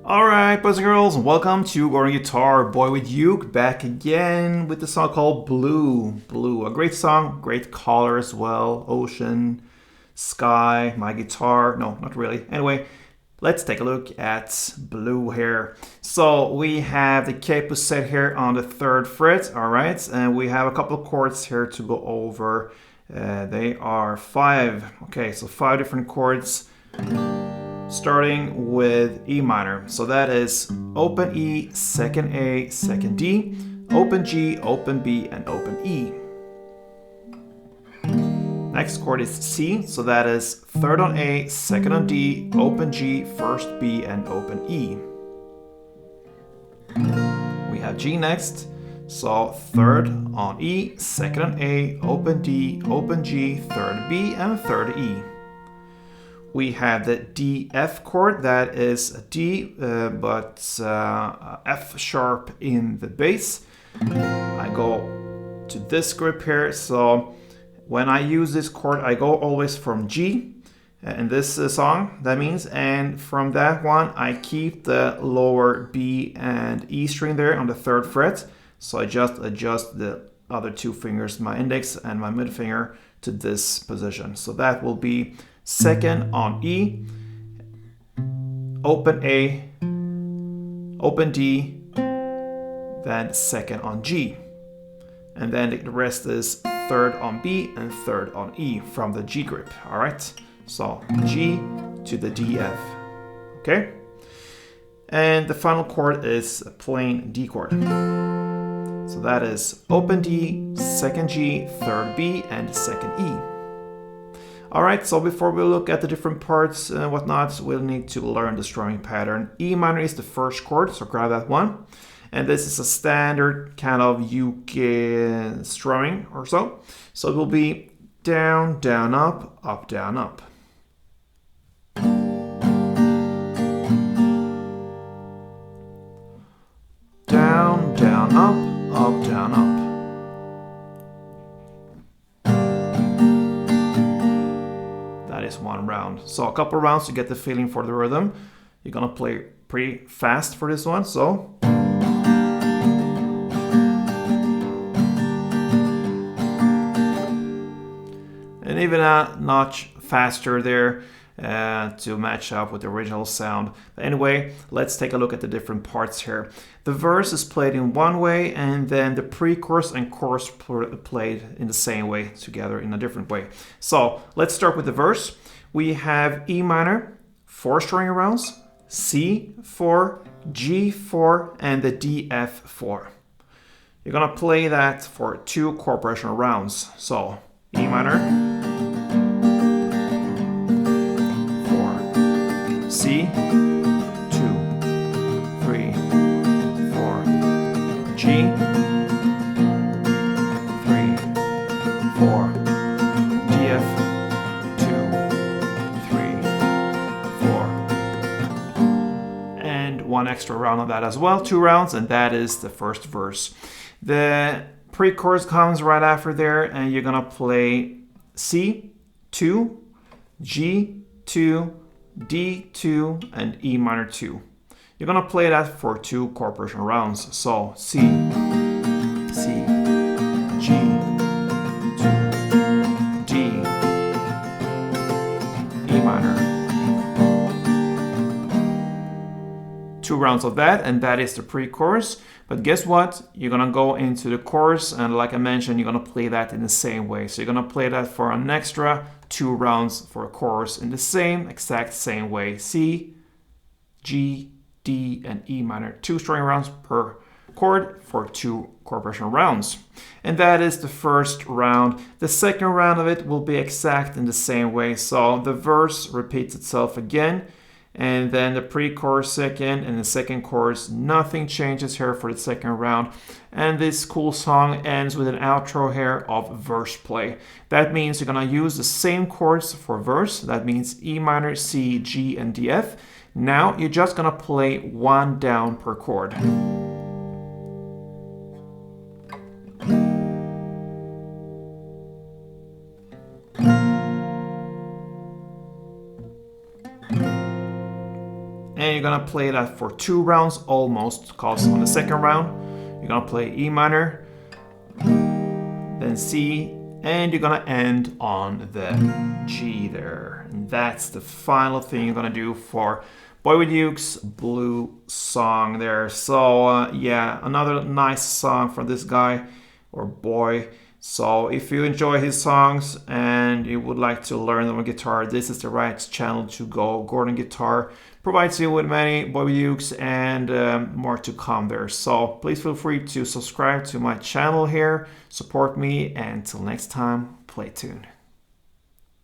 Alright, boys and girls, welcome to Chord Guitar, Boy with Uke, back again with the song called Blue. Blue, a great song, great color as well, ocean, sky, my guitar, no, not really. Anyway, let's take a look at Blue here. So we have the capo set here on the 3rd fret, alright, and we have a couple of chords here to go over. They are 5, okay, so 5 different chords. Starting with E minor. So that is open E, second A, second D, open G, open B, and open E. Next chord is C, so that is 3rd on A, 2nd on D, open G, 1st B, and open E. We have G next, so 3rd on E, 2nd on A, open D, open G, 3rd B, and 3rd E. We have the D F chord, that is a D, but F sharp in the bass. I go to this grip here, so when I use this chord, I go always from G in this song, that means, and from that one, I keep the lower B and E string there on the 3rd fret. So I just adjust the other 2 fingers, my index and my middle finger, to this position. So that will be 2nd on E, open A, open D, then 2nd on G. And then the rest is 3rd on B and 3rd on E from the G grip, all right? So G to the D, F, okay? And the final chord is a plain D chord. So that is open D, 2nd G, 3rd B, and 2nd E. Alright, so before we look at the different parts and whatnot, we'll need to learn the strumming pattern. E minor is the 1st chord, so grab that one. And this is a standard kind of uke strumming or so. So it will be down, down, up, down, up. Down, down, up, down, up. Is 1 round. So a couple rounds to get the feeling for the rhythm. You're gonna play pretty fast for this one, so. And even a notch faster there to match up with the original sound. But anyway, let's take a look at the different parts here. The verse is played in one way, and then the pre-chorus and chorus played in the same way together in a different way. So let's start with the verse. We have E minor, 4 string rounds, C4, G4, and the DF4. You're gonna play that for 2 chord progression rounds. So E minor, C, 2, 3, 4, G, 3, 4, DF, 2, 3, 4. And 1 extra round of that as well, 2 rounds, and that is the 1st verse. The pre-chorus comes right after there, and you're gonna play C, 2, G, 2, D2, and E minor 2. You're gonna play that for 2 chord progression rounds. So C, C, G, 2, D, E minor. 2 rounds of that, and that is the pre-chorus. But guess what? You're gonna go into the chorus, and like I mentioned, you're gonna play that in the same way. So you're gonna play that for an extra 2 rounds for a chorus in the exact same way. C, G, D, and E minor. 2 string rounds per chord for 2 chord progression rounds. And that is the 1st round. The 2nd round of it will be exact in the same way. So the verse repeats itself again, and then the pre-chorus second and the 2nd chorus. Nothing changes here for the 2nd round. And this cool song ends with an outro here of verse play. That means you're gonna use the same chords for verse. That means E minor, C, G, and DF. Now you're just gonna play 1 down per chord. and you're gonna play that for 2 rounds almost, because on the second round you're gonna play E minor, then C, and you're gonna end on the G there. And that's the final thing you're gonna do for BoyWithUke's Blue song there. So yeah, another nice song from this guy or boy. So if you enjoy his songs and you would like to learn on guitar, this is the right channel to go. Gordon Guitar provides you with many BoyWithUkes and more to come there. So please feel free to subscribe to my channel here, support me, and until next time, play tune.